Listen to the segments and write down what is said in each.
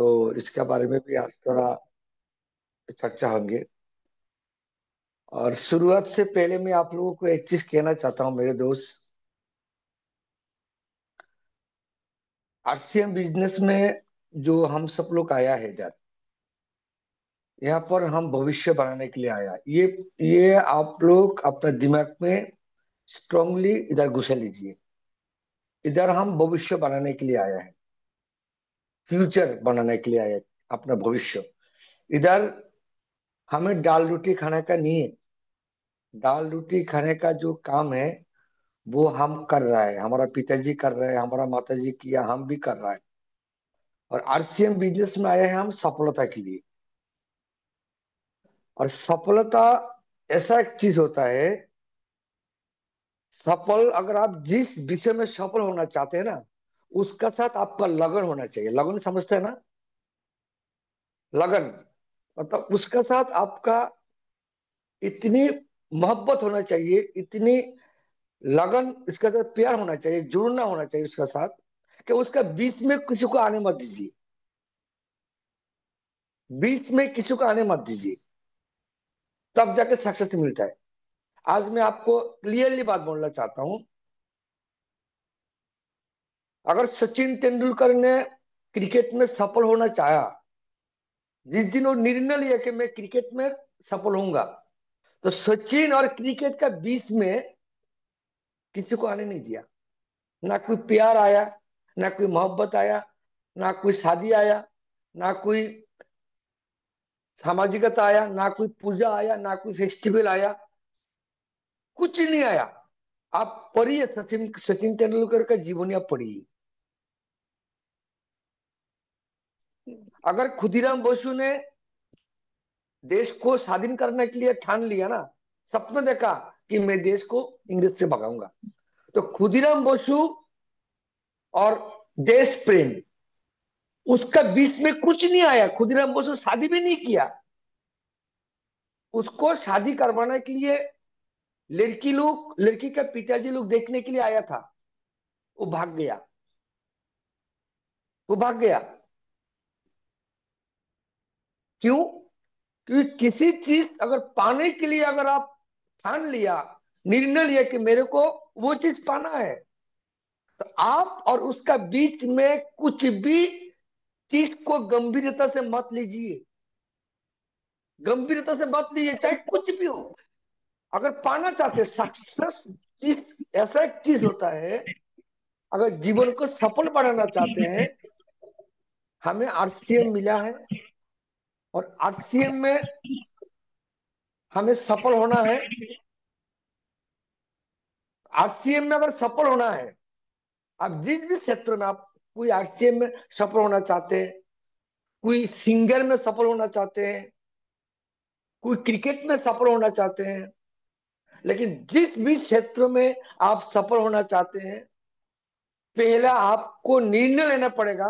तो इसके बारे में भी आज थोड़ा चर्चा होंगे। और शुरुआत से पहले मैं आप लोगों को एक चीज कहना चाहता हूँ मेरे दोस्त। आरसीएम बिजनेस में जो हम सब लोग आया है इधर, यहाँ पर हम भविष्य बनाने के लिए आया। ये आप लोग अपने दिमाग में स्ट्रांगली इधर घुसा लीजिए। इधर हम भविष्य बनाने के लिए आया है, फ्यूचर बनाने के लिए आया है, अपना भविष्य। इधर हमें दाल रोटी खाने का नहीं है। दाल रोटी खाने का जो काम है वो हम कर रहा है, हमारा पिताजी कर रहे हैं, हमारा माताजी किया, हम भी कर रहा है। और आरसीएम बिजनेस में आए हैं हम सफलता के लिए। और सफलता ऐसा एक चीज होता है, सफल अगर आप जिस विषय में सफल होना चाहते हैं ना, उसका साथ आपका लगन होना चाहिए। लगन समझते हैं ना? लगन मतलब उसका साथ आपका इतनी मोहब्बत होना चाहिए, इतनी लगन, इसका साथ प्यार होना चाहिए, जुड़ना होना चाहिए उसका साथ, कि उसका बीच में किसी को आने मत दीजिए। बीच में किसी को आने मत दीजिए, तब जाके सक्सेस मिलता है। आज मैं आपको क्लियरली बात बोलना चाहता हूं। अगर सचिन तेंदुलकर ने क्रिकेट में सफल होना चाहा, जिस दिन वो निर्णय लिया कि मैं क्रिकेट में सफल होऊंगा, तो सचिन और क्रिकेट का बीच में किसी को आने नहीं दिया। ना कोई प्यार आया, ना कोई मोहब्बत आया, ना कोई शादी आया, ना कोई सामाजिकता आया, ना कोई पूजा आया, ना कोई फेस्टिवल आया, कुछ नहीं आया। आप पढ़िए सचिन सचिन तेंदुलकर का जीवनी, आप पढ़िए। अगर खुदीराम बोसु ने देश को स्वाधीन करने के लिए ठान लिया ना, सपना देखा कि मैं देश को इंग्रेज से भगाऊंगा, तो खुदीराम बोसु और देश प्रेम, उसका बीच में कुछ नहीं आया। खुदीराम बोसु शादी भी नहीं किया। उसको शादी करवाने के लिए लड़की का पिताजी लोग देखने के लिए आया था। वो भाग गया। वो भाग गया। क्यों? क्योंकि किसी चीज अगर पाने के लिए अगर आप ठान लिया, निर्णय लिया कि मेरे को वो चीज पाना है, तो आप और उसका बीच में कुछ भी चीज को गंभीरता से मत लीजिए। गंभीरता से मत लीजिए, चाहे कुछ भी हो। अगर पाना चाहते सक्सेस, चीज ऐसा एक चीज होता है, अगर जीवन को सफल बनाना चाहते हैं, हमें आरसीएम मिला है। और आरसीएम में हमें सफल होना है। आरसीएम में अगर सफल होना है, आप जिस भी क्षेत्र में आप, कोई आरसीएम में सफल होना चाहते हैं, कोई सिंगर में सफल होना चाहते हैं, कोई क्रिकेट में सफल होना चाहते हैं, लेकिन जिस भी क्षेत्र में आप सफल होना चाहते हैं, पहला आपको निर्णय लेना पड़ेगा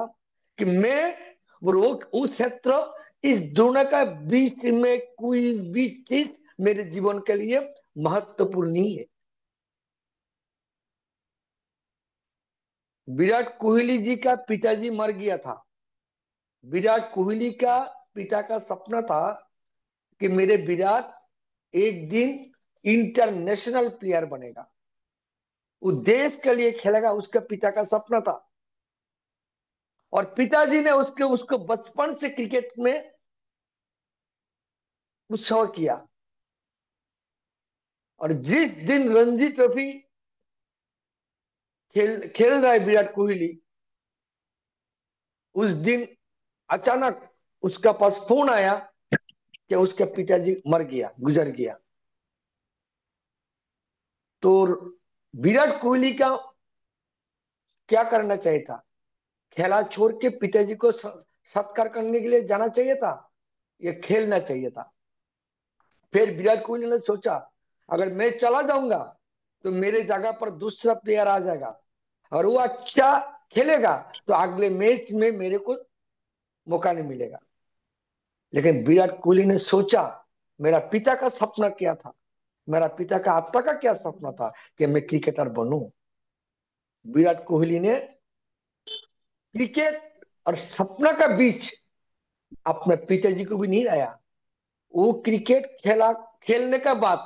कि मैं वो उस क्षेत्र, इस दोनों का बीच में कोई भी चीज मेरे जीवन के लिए महत्वपूर्ण नहीं है। विराट कोहली जी का पिताजी मर गया था। विराट कोहली का पिता का सपना था कि मेरे विराट एक दिन इंटरनेशनल प्लेयर बनेगा, वो देश के लिए खेलेगा, उसका पिता का सपना था। और पिताजी ने उसके उसको बचपन से क्रिकेट में उत्सव किया। और जिस दिन रणजी ट्रॉफी खेल खेल रहा है विराट कोहली, उस दिन अचानक उसका पास फोन आया कि उसके पिताजी मर गया, गुजर गया। तो विराट कोहली का क्या करना चाहिए था? खेला छोड़ के पिताजी को सत्कार करने के लिए जाना चाहिए था, ये खेलना चाहिए था। फिर विराट कोहली ने सोचा, अगर मैं चला जाऊंगा तो मेरे जगह पर दूसरा प्लेयर आ जाएगा, और वो अच्छा खेलेगा, तो अगले मैच में मेरे को मौका नहीं मिलेगा। लेकिन विराट कोहली ने सोचा, मेरा पिता का सपना क्या था, मेरा पिता का आत्मा का क्या सपना था कि मैं क्रिकेटर बनूं। विराट कोहली ने क्रिकेट और सपना का बीच अपने पिताजी को भी नहीं लाया। वो क्रिकेट खेला, खेलने के बाद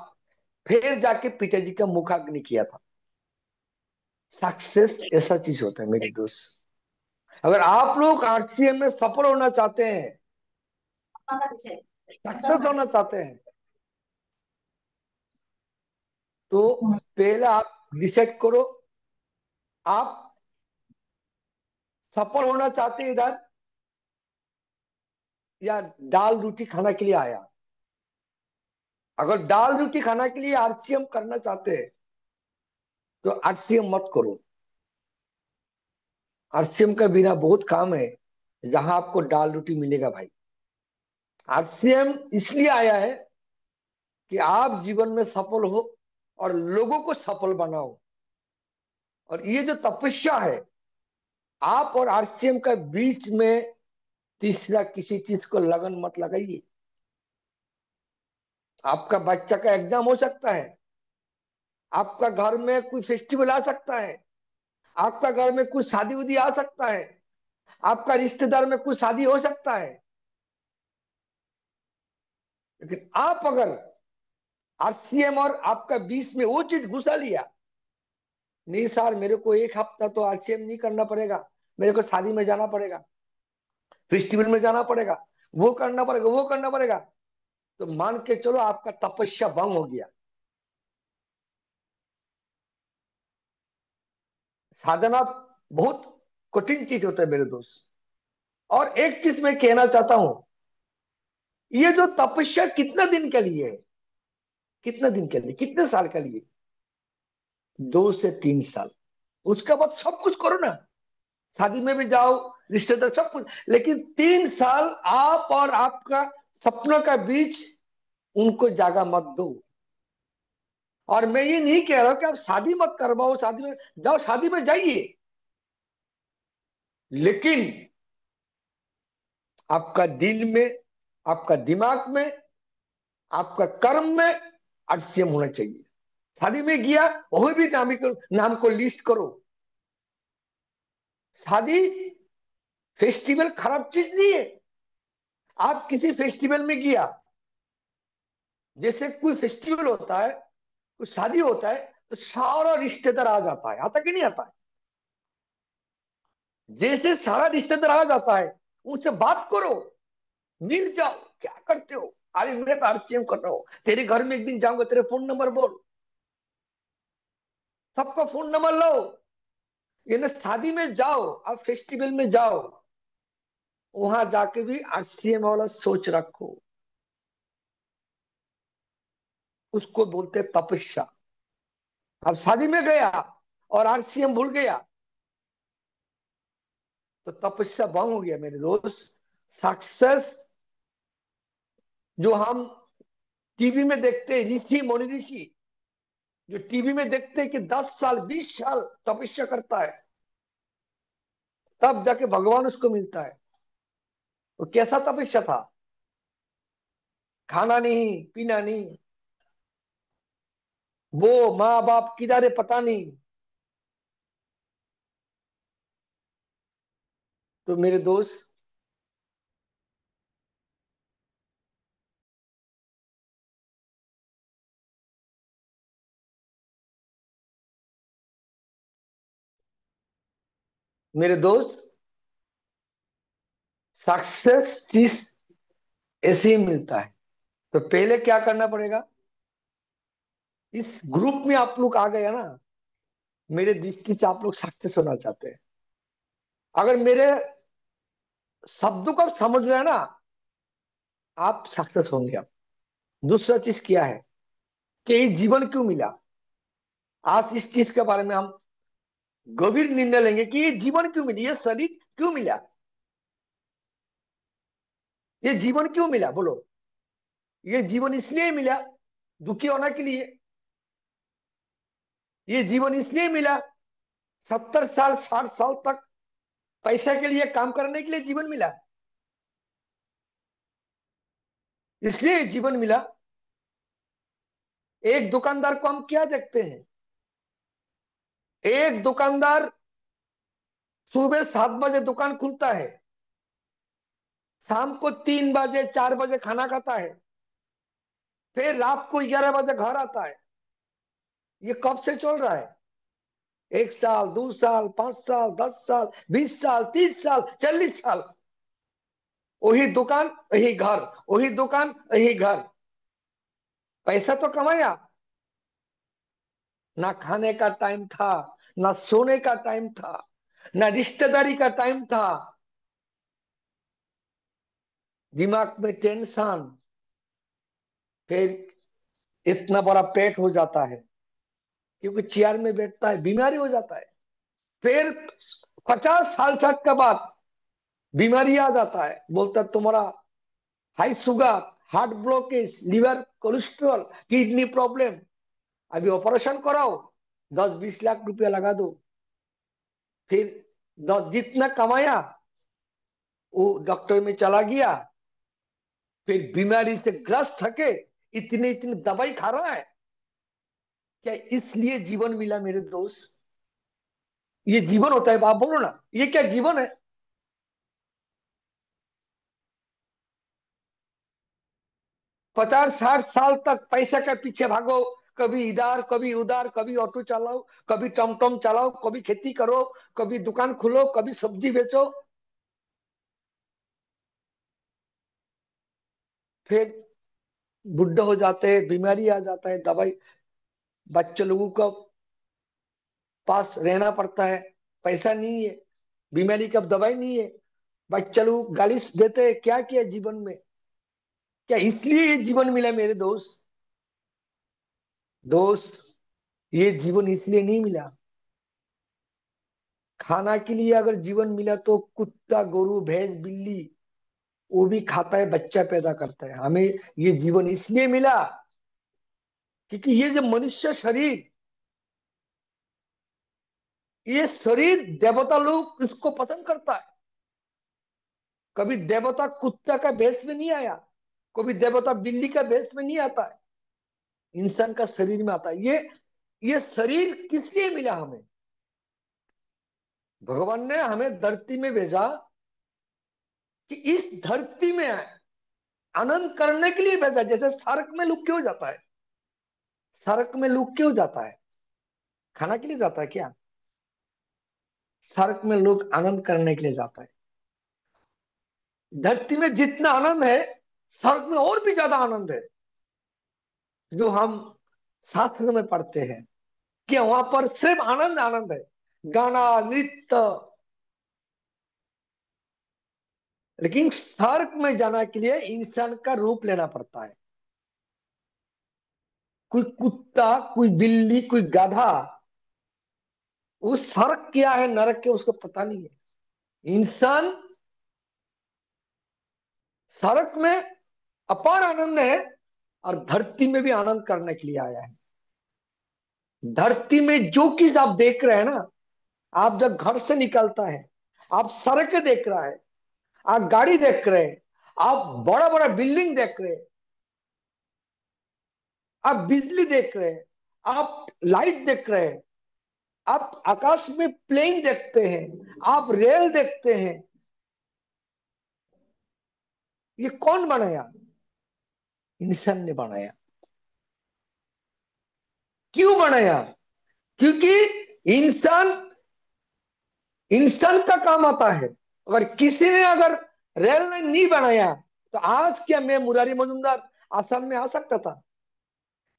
फिर जाके पिताजी का मुखाग्नि किया था। सक्सेस ऐसा चीज होता है मेरे दोस्त। अगर आप लोग आरसीएम में सफल होना चाहते हैं, सक्सेस होना चाहते हैं, तो पहले आप डिसाइड करो, आप सफल होना चाहते हैं इधर, या दाल रोटी खाना के लिए आया। अगर दाल रोटी खाना के लिए आरसीएम करना चाहते हैं तो आरसीएम मत करो। आरसीएम का बिना बहुत काम है, जहां आपको दाल रोटी मिलेगा भाई। आरसीएम इसलिए आया है कि आप जीवन में सफल हो और लोगों को सफल बनाओ। और ये जो तपस्या है, आप और आरसीएम का बीच में तीसरा किसी चीज को लगन मत लगाइए। आपका बच्चा का एग्जाम हो सकता है, आपका घर में कोई फेस्टिवल आ सकता है, आपका घर में कुछ शादी उदी आ सकता है, आपका रिश्तेदार में कुछ शादी हो सकता है। लेकिन आप अगर आरसीएम और आपका बीच में वो चीज घुसा लिया, नहीं सर मेरे को एक हफ्ता तो आरसीएम नहीं करना पड़ेगा, मेरे को शादी में जाना पड़ेगा, फेस्टिवल में जाना पड़ेगा, वो करना पड़ेगा, वो करना पड़ेगा, तो मान के चलो आपका तपस्या भंग हो गया। साधना बहुत कठिन चीज होता है मेरे दोस्त। और एक चीज मैं कहना चाहता हूं, ये जो तपस्या कितना दिन के लिए है, कितना दिन के लिए, कितने साल के लिए? 2 से 3 साल। उसके बाद सब कुछ करो ना, शादी में भी जाओ, रिश्तेदार सब कुछ, लेकिन 3 साल आप और आपका सपनों का बीच उनको जागा मत दो। और मैं ये नहीं कह रहा हूं कि आप शादी मत करवाओ, शादी में जाओ, शादी में जाइए, लेकिन आपका दिल में, आपका दिमाग में, आपका कर्म में आरसीएम होना चाहिए। शादी में गया, वही भी नाम को लिस्ट करो। शादी फेस्टिवल खराब चीज नहीं है। आप किसी फेस्टिवल में गया, जैसे कोई फेस्टिवल होता है, कोई शादी होता है, तो सारा रिश्तेदार आ जाता है, आता कि नहीं आता है? जैसे सारा रिश्तेदार आ जाता है, उनसे बात करो, मिल जाओ, क्या करते हो? अरे मैं तो आरसीएम कर रहा हूँ, तेरे घर में एक दिन जाऊंगा, तेरे फोन नंबर बोल, सबका फोन नंबर लो। ये ना, शादी में जाओ, आप फेस्टिवल में जाओ, वहां जाके भी आरसीएम वाला सोच रखो। उसको बोलते हैं तपस्या। अब शादी में गया और आरसीएम भूल गया, तो तपस्या भंग हो गया मेरे दोस्त। सक्सेस जो हम टीवी में देखते हैं, ऋषि मुनि ऋषि जो टीवी में देखते हैं कि 10 साल 20 साल तपस्या करता है, तब जाके भगवान उसको मिलता है। तो कैसा तपस्या था? खाना नहीं, पीना नहीं, वो माँ बाप किधर है पता नहीं। तो मेरे दोस्त, मेरे दोस्त, सक्सेस चीज ऐसे ही मिलता है। तो पहले क्या करना पड़ेगा? इस ग्रुप में आप लोग आ गए ना, मेरे दृष्टि से आप लोग सक्सेस होना चाहते हैं। अगर मेरे शब्दों को आप समझ रहे हैं ना, आप सक्सेस होंगे। आप दूसरा चीज क्या है कि ये जीवन क्यों मिला? आज इस चीज के बारे में हम गंभीर निर्णय लेंगे कि ये जीवन क्यों मिली, ये शरीर क्यों मिला, ये जीवन क्यों मिला बोलो। ये जीवन इसलिए मिला दुखी होने के लिए, ये जीवन इसलिए मिला 70 साल 60 साल तक पैसे के लिए काम करने के लिए जीवन मिला, इसलिए जीवन मिला। एक दुकानदार को हम क्या देखते हैं? एक दुकानदार सुबह 7 बजे दुकान खुलता है, शाम को 3 बजे 4 बजे खाना खाता है, फिर रात को 11 बजे घर आता है। ये कब से चल रहा है? 1 साल, 2 साल, 5 साल, 10 साल, 20 साल, 30 साल, 40 साल। वही दुकान वही घर, वही दुकान वही घर। पैसा तो कमाया, ना खाने का टाइम था, ना सोने का टाइम था, ना रिश्तेदारी का टाइम था। दिमाग में टेंशन, फिर इतना बड़ा पेट हो जाता है, क्योंकि चेयर में बैठता है, बीमारी हो जाता है। फिर 50 साल 60 के बाद बीमारी आ जाता है, बोलता है तुम्हारा high sugar, heart blockage, liver cholesterol, kidney problem, अभी ऑपरेशन कराओ, 10-20 लाख रुपया लगा दो। फिर जितना कमाया वो डॉक्टर में चला गया, फिर बीमारी से ग्रस्त थके, इतनी इतनी दवाई खा रहा है। क्या इसलिए जीवन मिला मेरे दोस्त? ये जीवन होता है? आप बोलो ना, ये क्या जीवन है? 50-60 साल तक पैसा के पीछे भागो, कभी इधर कभी उधर, कभी ऑटो चलाओ, कभी टमटम चलाओ, कभी खेती करो, कभी दुकान खोलो, कभी सब्जी बेचो। फिर बुढ़े हो जाते हैं, बीमारी आ जाता है, दवाई, बच्चे लोगों को पास रहना पड़ता है, पैसा नहीं है, बीमारी का दवाई नहीं है, बच्चे लोग गाली देते हैं। क्या किया जीवन में? क्या इसलिए ये जीवन मिला मेरे दोस्त? दोस्त, ये जीवन इसलिए नहीं मिला। खाना के लिए अगर जीवन मिला तो कुत्ता, गोरू, भैंस, बिल्ली वो भी खाता है, बच्चा पैदा करता है। हमें ये जीवन इसलिए मिला क्योंकि ये जो मनुष्य शरीर, ये शरीर देवता लोग इसको पसंद करता है। कभी देवता कुत्ता का भेष में नहीं आया, कभी देवता बिल्ली का भेष में नहीं आता है, इंसान का शरीर में आता है। ये शरीर किस लिए मिला हमें? भगवान ने हमें धरती में भेजा कि इस धरती में आनंद करने के लिए भेजा। जैसे सड़क में लोग क्यों जाता है? सड़क में लोग क्यों जाता है? खाना के लिए जाता है क्या? सड़क में लोग आनंद करने के लिए जाता है। धरती में जितना आनंद है, सड़क में और भी ज्यादा आनंद है, जो हम शास्त्र में पढ़ते हैं कि वहां पर सिर्फ आनंद आनंद है, गाना, नृत्य। लेकिन सड़क में जाने के लिए इंसान का रूप लेना पड़ता है। कोई कुत्ता, कोई बिल्ली, कोई गधा, वो सड़क क्या है नरक क्या उसको पता नहीं है। इंसान सड़क में अपार आनंद है, और धरती में भी आनंद करने के लिए आया है। धरती में जो चीज आप देख रहे हैं ना, आप जब घर से निकलता है, आप सड़कें देख रहा है, आप गाड़ी देख रहे हैं, आप बड़ा बड़ा बिल्डिंग देख रहे हैं, आप बिजली देख रहे हैं, आप लाइट देख रहे हैं, आप आकाश में प्लेन देखते हैं, आप रेल देखते हैं। ये कौन बनाया? इंसान ने बनाया। क्यों बनाया? क्योंकि इंसान इंसान का काम आता है। अगर किसी ने अगर रेल लाइन नहीं बनाया, तो आज क्या मैं मुरारी मजूमदार आसाम में आ सकता था?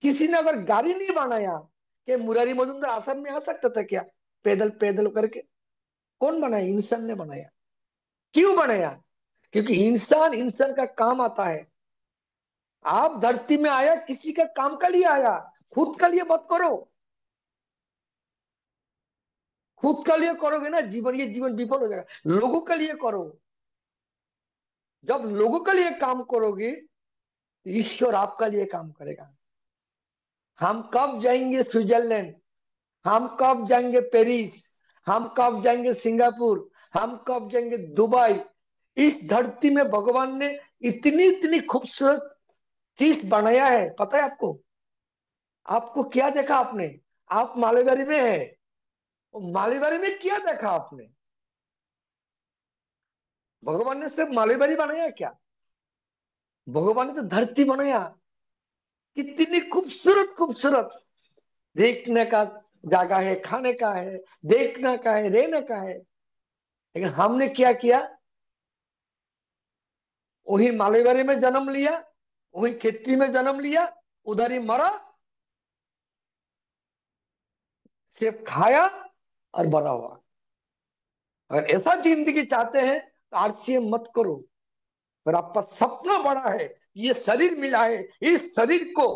किसी ने अगर गाड़ी नहीं बनाया, कि मुरारी मजूमदार आसाम में आ सकता था क्या, पैदल पैदल करके? कौन बनाया? इंसान ने बनाया। क्यों बनाया? क्योंकि इंसान इंसान का काम आता है। आप धरती में आया किसी का काम का लिए आया, खुद का लिए मत करो। खुद का लिए करोगे ना, जीवन ये जीवन विफल हो जाएगा। लोगों के लिए करो। जब लोगों के लिए काम करोगे, ईश्वर आपका लिए काम करेगा। हम कब जाएंगे स्विट्जरलैंड? हम कब जाएंगे पेरिस? हम कब जाएंगे सिंगापुर? हम कब जाएंगे दुबई? इस धरती में भगवान ने इतनी इतनी खूबसूरत चीज बनाया है, पता है आपको? आपको क्या देखा आपने? आप मालेगारी में है, मालेगारी में क्या देखा आपने? भगवान ने सिर्फ मालवेरी बनाया क्या? भगवान ने तो धरती बनाया, कितनी खूबसूरत खूबसूरत। देखने का जगह है, खाने का है, देखने का है, रहने का है। लेकिन हमने क्या किया? वही मालवेरी में जन्म लिया, वही खेती में जन्म लिया, उधर ही मरा, सिर्फ खाया और बड़ा हुआ। अगर ऐसा जिंदगी चाहते हैं तो आरसीएम मत करो। पर आपका सपना बड़ा है, ये शरीर मिला है, इस शरीर को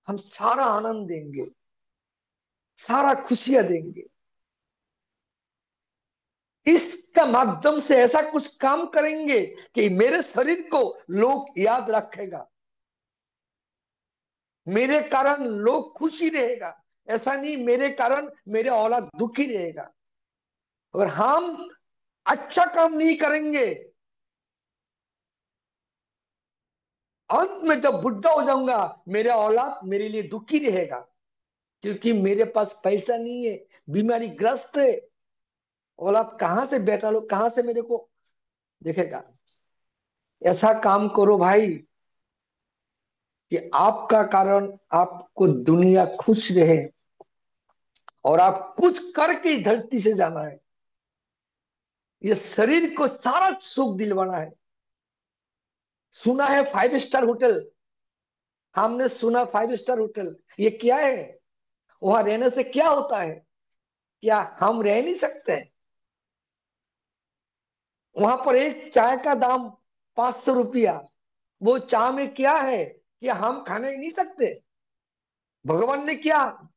हम सारा आनंद देंगे, सारा खुशियां देंगे। इसका माध्यम से ऐसा कुछ काम करेंगे कि मेरे शरीर को लोग याद रखेगा, मेरे कारण लोग खुशी रहेगा। ऐसा नहीं मेरे कारण मेरे औलाद दुखी रहेगा। अगर हम अच्छा काम नहीं करेंगे, अंत में जब बुढ़ा हो जाऊंगा, मेरा औलाद मेरे लिए दुखी रहेगा, क्योंकि मेरे पास पैसा नहीं है, बीमारी ग्रस्त है। औलाद कहां से, बेटा लोग कहां से मेरे को देखेगा? ऐसा काम करो भाई कि आपका कारण आपको दुनिया खुश रहे, और आप कुछ करके ही धरती से जाना है। ये शरीर को सारा सुख दिलवाना है। सुना है 5 स्टार होटल, हमने सुना 5 स्टार होटल, ये क्या है? वहां रहने से क्या होता है? क्या हम रह नहीं सकते? वहां पर एक चाय का दाम 500 रुपया। वो चाय में क्या है कि हम खाने नहीं सकते? भगवान ने क्या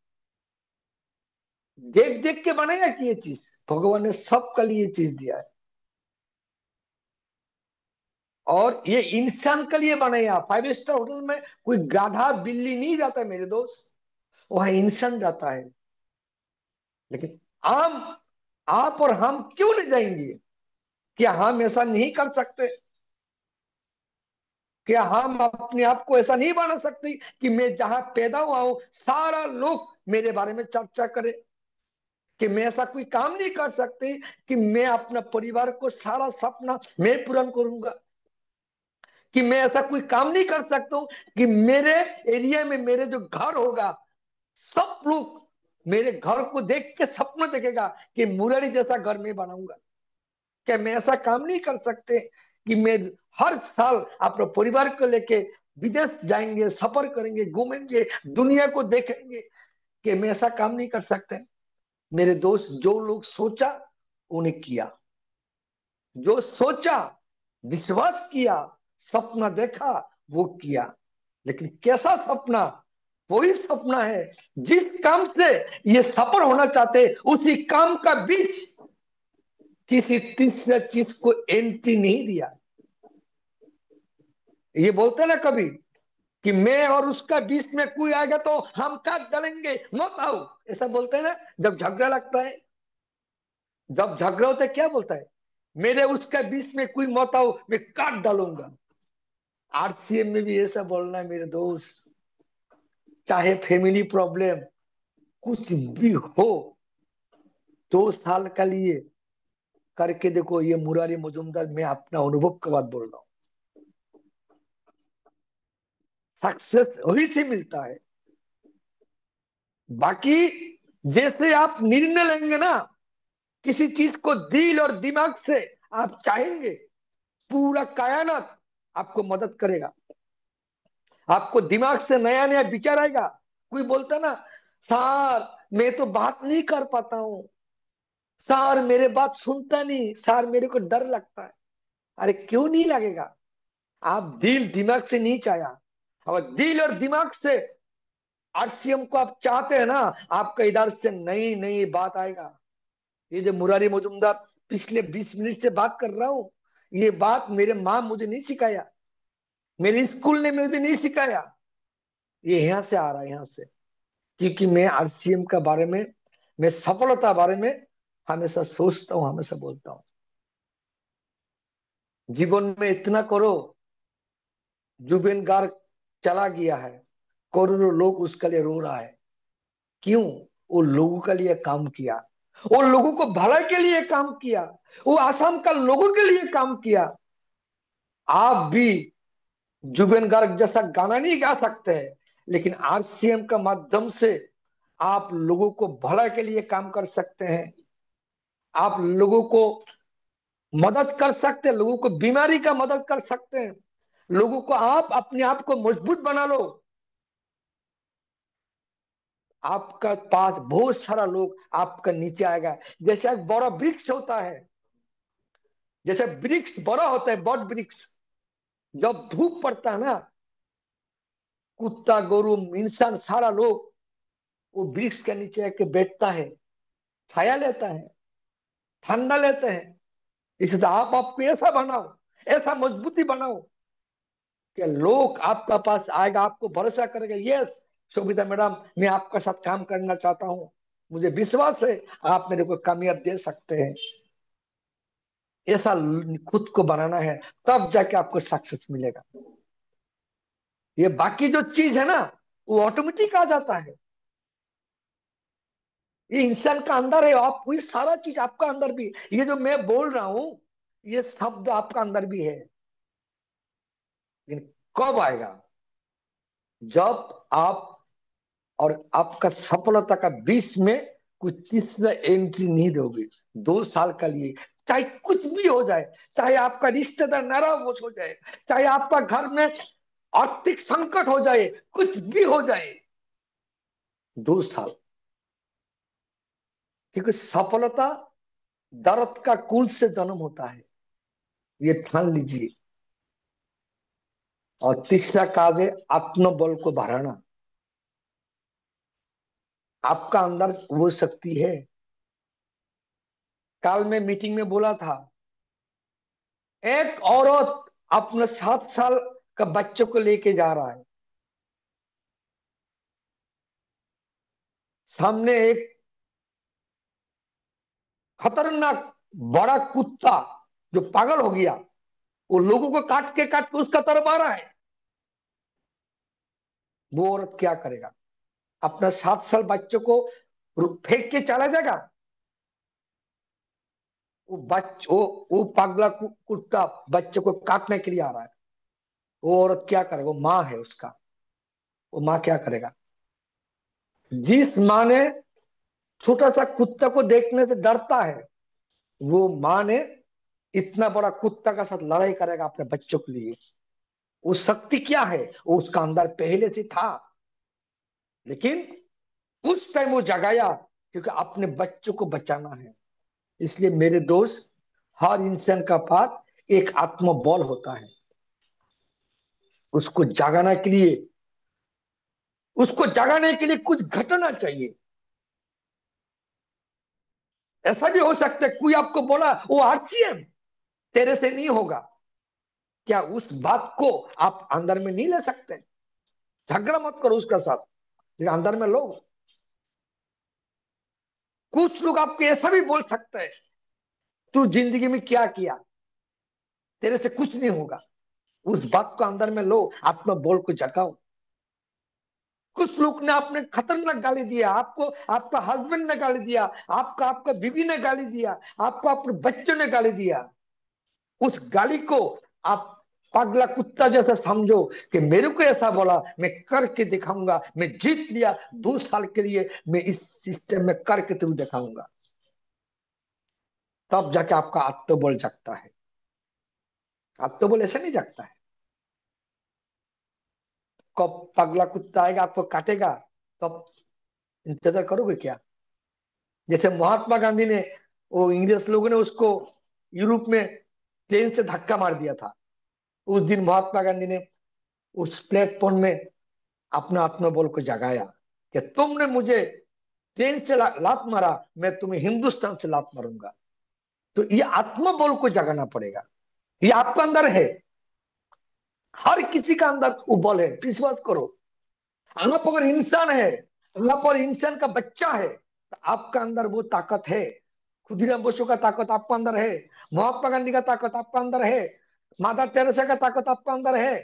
देख देख के बनाया कि ये चीज? भगवान ने सबके लिए ये चीज दिया है। और ये इंसान के लिए बनाया। 5 स्टार होटल में कोई गाधा बिल्ली नहीं जाता मेरे दोस्त, वहां इंसान जाता है। लेकिन हम, आप और हम क्यों नहीं जाएंगे? क्या हम ऐसा नहीं कर सकते? क्या हम अपने आप को ऐसा नहीं बना सकते कि मैं जहां पैदा हुआ हूं सारा लोग मेरे बारे में चर्चा करे? कि मैं ऐसा कोई काम नहीं कर सकती कि मैं अपना परिवार को सारा सपना मैं पूरा करूंगा? कि मैं ऐसा कोई काम नहीं कर सकता हूँ कि मेरे एरिया में मेरे जो घर होगा, सब लोग मेरे घर को देख के सपना देखेगा कि मुरारी जैसा घर मैं बनाऊंगा? क्या मैं ऐसा काम नहीं कर सकते कि मैं हर साल अपने परिवार को लेके विदेश जाएंगे, सफर करेंगे, घूमेंगे, दुनिया को देखेंगे? कि मैं ऐसा काम नहीं कर सकते? मेरे दोस्त, जो लोग सोचा उन्हें किया, जो सोचा, विश्वास किया, सपना देखा, वो किया। लेकिन कैसा सपना? वही सपना है जिस काम से ये सफल होना चाहते, उसी काम का बीच किसी तीसरे चीज को एंट्री नहीं दिया। ये बोलते ना कभी कि मैं और उसका बीच में कोई आ गया तो हम काट डालेंगे, मत आओ। ऐसा बोलते हैं ना जब झगड़ा लगता है। जब झगड़ा होता है क्या बोलता है? मेरे उसका बीच में कोई मत आओ, मैं काट डालूंगा। आरसीएम में भी ऐसा बोलना है मेरे दोस्त। चाहे फैमिली प्रॉब्लम कुछ भी हो, 2 साल का लिए करके देखो। ये मुरारी मजूमदार, मैं अपना अनुभव का बात बोल रहा हूँ। सक्सेस वही से मिलता है। बाकी जैसे आप निर्णय लेंगे ना, किसी चीज को दिल और दिमाग से आप चाहेंगे, पूरा कायनात आपको मदद करेगा। आपको दिमाग से नया नया विचार आएगा। कोई बोलता ना, सर मैं तो बात नहीं कर पाता हूँ, सर मेरे बात सुनता नहीं, सर मेरे को डर लगता है। अरे क्यों नहीं लगेगा? आप दिल दिमाग से नहीं चाहा, और दिल और दिमाग से आरसीएम को आप चाहते हैं ना, आपका इधर से नई नई बात आएगा। ये जो मुरारी मजूमदार पिछले 20 मिनट से बात कर रहा हूँ, ये बात मेरे माँ मुझे नहीं सिखाया, मेरे स्कूल ने मुझे नहीं सिखाया। ये यहाँ से आ रहा है, यहाँ से। क्योंकि मैं आरसीएम का बारे में, मैं सफलता बारे में हमेशा सोचता हूँ, हमेशा बोलता हूँ। जीवन में इतना करो। जुबेन गार्ग चला गया है, करोड़ों लोग उसके लिए रो रहा है। क्यों? वो लोगों के लिए काम किया। वो लोगों को भलाई के लिए काम किया, वो आसाम का लोगों के लिए काम किया। आप भी जुबेन गार्ग जैसा गाना नहीं गा सकते हैं, लेकिन आरसीएम का माध्यम से आप लोगों को भला के लिए काम कर सकते हैं। आप लोगों को मदद कर सकते हैं, लोगों को बीमारी का मदद कर सकते हैं, लोगों को आप अपने आप को मजबूत बना लो। आपका पास बहुत सारा लोग आपका नीचे आएगा। जैसे एक बड़ा वृक्ष होता है, जैसे वृक्ष बड़ा होता है, बड़ वृक्ष, जब धूप पड़ता है ना, कुत्ता गोरु इंसान सारा लोग वो वृक्ष के नीचे आके बैठता है, छाया लेता है, ठंडा लेते हैं। इसलिए आप ऐसा बनाओ, ऐसा मजबूती बनाओ कि लोग आपका पास आएगा, आपको भरोसा करेगा, यस शोभिता मैडम, मैं आपका साथ काम करना चाहता हूँ, मुझे विश्वास है आप मेरे को कामयाब दे सकते हैं। ऐसा खुद को बनाना है, तब जाके आपको सक्सेस मिलेगा। ये बाकी जो चीज है ना, वो ऑटोमेटिक आ जाता है। ये इंसान का अंदर है, आप ये सारा चीज आपका अंदर भी, ये जो मैं बोल रहा हूं, ये शब्द आपका अंदर भी है। लेकिन कब आएगा? जब आप और आपका सफलता का बीच में कुछ तीसरा एंट्री नहीं दोगे। 2 साल का लिए चाहे कुछ भी हो जाए, चाहे आपका रिश्तेदार नाराज हो जाए, चाहे आपका घर में आर्थिक संकट हो जाए, कुछ भी हो जाए, 2 साल। क्योंकि सफलता दर्द का कुल से जन्म होता है, ये ठान लीजिए। और तीसरा काज है आत्मबल को बढ़ाना। आपका अंदर वो शक्ति है। कल मैं मीटिंग में बोला था, एक औरत अपने 7 साल का बच्चों को लेके जा रहा है, सामने एक खतरनाक बड़ा कुत्ता जो पागल हो गया, वो लोगों को काट के उसका तरफ आ रहा है। वो औरत क्या करेगा? अपना 7 साल बच्चों को फेंक के चला जाएगा? वो पागला कुत्ता बच्चों को काटने के लिए आ रहा है। वो औरत क्या करेगा? वो माँ है उसका, वो माँ क्या करेगा? जिस माँ ने छोटा सा कुत्ता को देखने से डरता है, वो माँ ने इतना बड़ा कुत्ता का साथ लड़ाई करेगा अपने बच्चों के लिए। वो शक्ति क्या है? वो उसका अंदर पहले से था, लेकिन उस टाइम वो जगाया, क्योंकि अपने बच्चों को बचाना है। इसलिए मेरे दोस्त, हर इंसान का पास एक आत्मबल होता है। उसको जगाने के लिए, उसको जगाने के लिए कुछ घटना चाहिए। ऐसा भी हो सकता है कोई आपको बोला वो आरसीएम तेरे से नहीं होगा, क्या उस बात को आप अंदर में नहीं ले सकते? झगड़ा मत करो उसका साथ, लेकिन अंदर में लो। कुछ लोग आपको ऐसा भी बोल सकते हैं, तू जिंदगी में क्या किया, तेरे से कुछ नहीं होगा। उस बात को अंदर में लो, आत्मबल को जगाओ। कुछ लोग ने आपने खतरनाक गाली दिया आपको, आपका हस्बैंड ने गाली दिया, आपका आपका बीवी ने गाली दिया, आपको अपने बच्चों ने गाली दिया। उस गाली को आप पगला कुत्ता जैसा समझो कि मेरे को ऐसा बोला, मैं करके दिखाऊंगा, मैं जीत लिया 2 साल के लिए, मैं इस सिस्टम में करके तुम दिखाऊंगा। तब जाके आपका आत्मबल जगता है। आत्मबल ऐसे नहीं जगता है। कब पगला कुत्ता आएगा आपको काटेगा, तब इंतजार करोगे क्या? जैसे महात्मा गांधी ने, वो इंग्लिश लोगों ने उसको यूरोप में ट्रेन से धक्का मार दिया था। उस दिन महात्मा गांधी ने उस प्लेटफॉर्म में अपना आत्मबल को जगाया कि तुमने मुझे ट्रेन से लात मारा, मैं तुम्हें हिंदुस्तान से लात मारूंगा। तो ये आत्मबल को जगाना पड़ेगा। ये आपका अंदर है, हर किसी का अंदर वो बल है, विश्वास करो। आप अगर इंसान है, आप और इंसान का बच्चा है, तो आपका अंदर वो ताकत है। खुदीराम बोसो का ताकत आपका अंदर है, महात्मा गांधी का ताकत आपका अंदर है, माता टेरेसा का ताकत आपका अंदर है,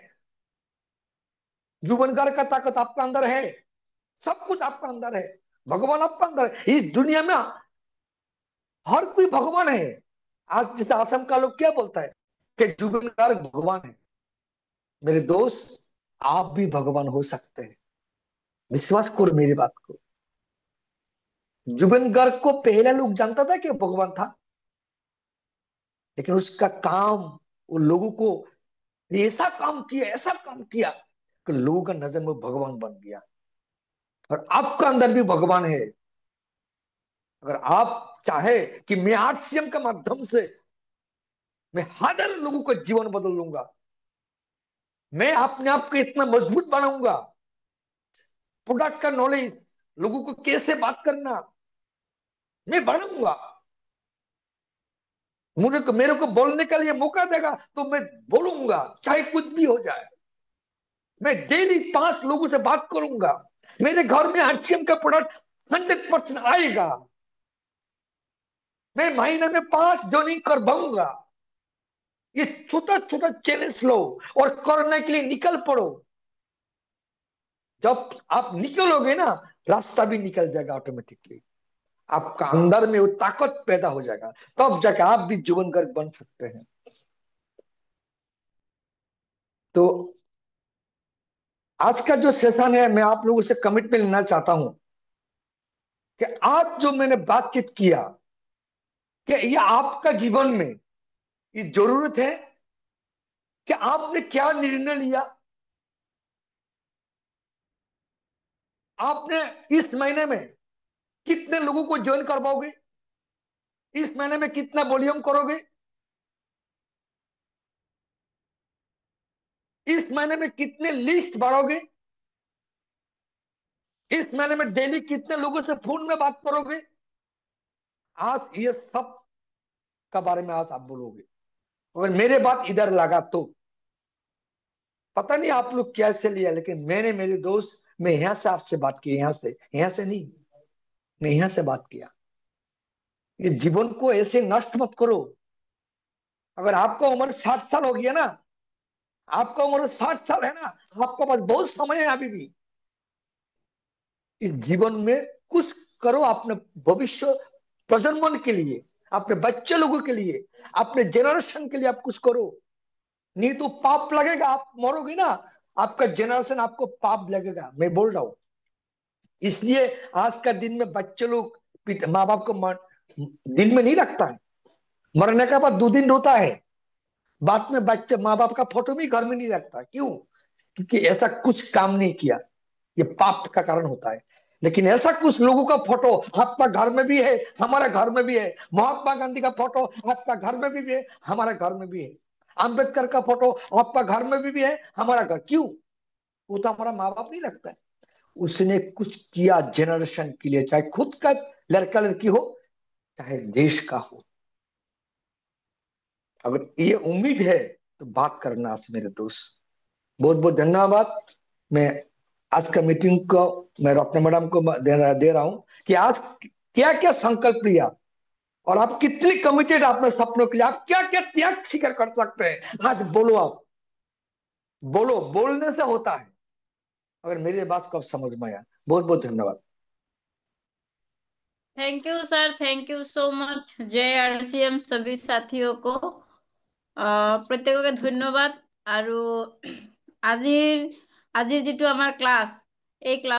जुबन गार्ग का ताकत आपका अंदर है। सब कुछ आपका अंदर है। भगवान आपका अंदर है। इस दुनिया में हर कोई भगवान है। आज जैसे असम का लोग क्या बोलता है कि जुबिन गार्ग भगवान है। मेरे दोस्त, आप भी भगवान हो सकते हैं। विश्वास करो मेरी बात को। जुबिन गार्ग को पहला लोग जानता था कि वो भगवान था, लेकिन उसका काम, वो लोगों को ऐसा काम किया कि लोगों का नजर में वो भगवान बन गया। और आपका अंदर भी भगवान है। अगर आप चाहे कि मैं आरसीएम के माध्यम से मैं हजारों लोगों का जीवन बदल लूंगा, मैं अपने आप को इतना मजबूत बनाऊंगा, प्रोडक्ट का नॉलेज, लोगों को कैसे बात करना, मैं बढ़ाऊंगा। मुझे को मेरे को बोलने के लिए मौका देगा तो मैं बोलूंगा, चाहे कुछ भी हो जाए। मैं डेली 5 लोगों से बात करूंगा। मेरे घर में आरसीएम का प्रोडक्ट 100% आएगा। मैं महीने में 5 जोनिंग करवाऊंगा। ये छोटा छोटा चैलेंज लो और करने के लिए निकल पड़ो। जब आप निकलोगे ना, रास्ता भी निकल जाएगा ऑटोमेटिकली। आपका अंदर में वो ताकत पैदा हो जाएगा। तब जाके आप भी जीवन गर्क बन सकते हैं। तो आज का जो सेशन है, मैं आप लोगों से कमिटमेंट लेना चाहता हूं कि आज जो मैंने बातचीत किया, कि ये आपका जीवन में ये जरूरत है कि आपने क्या निर्णय लिया। आपने इस महीने में कितने लोगों को ज्वाइन करवाओगे, इस महीने में कितना वॉल्यूम करोगे, इस महीने में कितने लिस्ट बढ़ोगे, इस महीने में डेली कितने लोगों से फोन में बात करोगे। आज ये सब का बारे में आज आप बोलोगे। अगर मेरे बात इधर लगा तो पता नहीं आप लोग कैसे लिया, लेकिन मैंने, मेरे दोस्त, मैं यहां से आपसे बात की, यहां से नहीं, मैं यहां से बात किया। ये जीवन को ऐसे नष्ट मत करो। अगर आपका उम्र 60 साल हो गया ना, आपका उम्र 60 साल है ना, आपके पास बहुत समय है अभी भी। इस जीवन में कुछ करो अपने भविष्य प्रजन्मन के लिए, अपने बच्चे लोगों के लिए, अपने जनरेशन के लिए आप कुछ करो। नहीं तो पाप लगेगा, आप मरोगे ना, आपका जनरेशन आपको पाप लगेगा, मैं बोल रहा हूं। इसलिए आज का दिन में बच्चे लोग माँ बाप को दिल में नहीं रखता है। मरने के बाद 2 दिन रोता है। बाद में बच्चे माँ बाप का फोटो भी घर में नहीं रखता। क्यों? क्योंकि ऐसा कुछ काम नहीं किया। ये पाप का कारण होता है। लेकिन ऐसा कुछ लोगों का फोटो आपका घर में भी है, हमारे घर में भी है। महात्मा गांधी का फोटो आपका घर में भी है, हमारे घर में भी है। अंबेडकर का फोटो आपका घर में भी है, हमारा घर। क्यों? वो तो हमारा माँ बाप नहीं लगता है। उसने कुछ किया जनरेशन के लिए, चाहे खुद का लड़का लड़की हो, चाहे देश का हो। अगर ये उम्मीद है तो बात करना आज मेरे दोस्त। बहुत बहुत धन्यवाद। मैं आज का मीटिंग को मैं रत्न मैडम को दे रहा हूं कि आज क्या क्या संकल्प लिया और आप कितनी कमिटेड अपने सपनों के लिए, आप क्या क्या त्याग स्वीकार कर सकते हैं। आज बोलो, आप बोलो, बोलने से होता है। अगर मेरी बात को आप समझ में आया, बहुत बहुत धन्यवाद। Thank you sir, thank you so much. जय आरसीएम सभी साथियों को প্ৰত্যেককে ধন্যবাদ। আৰু আজিৰ আজিৰ যিটো আমাৰ ক্লাছ, এই ক্লাছ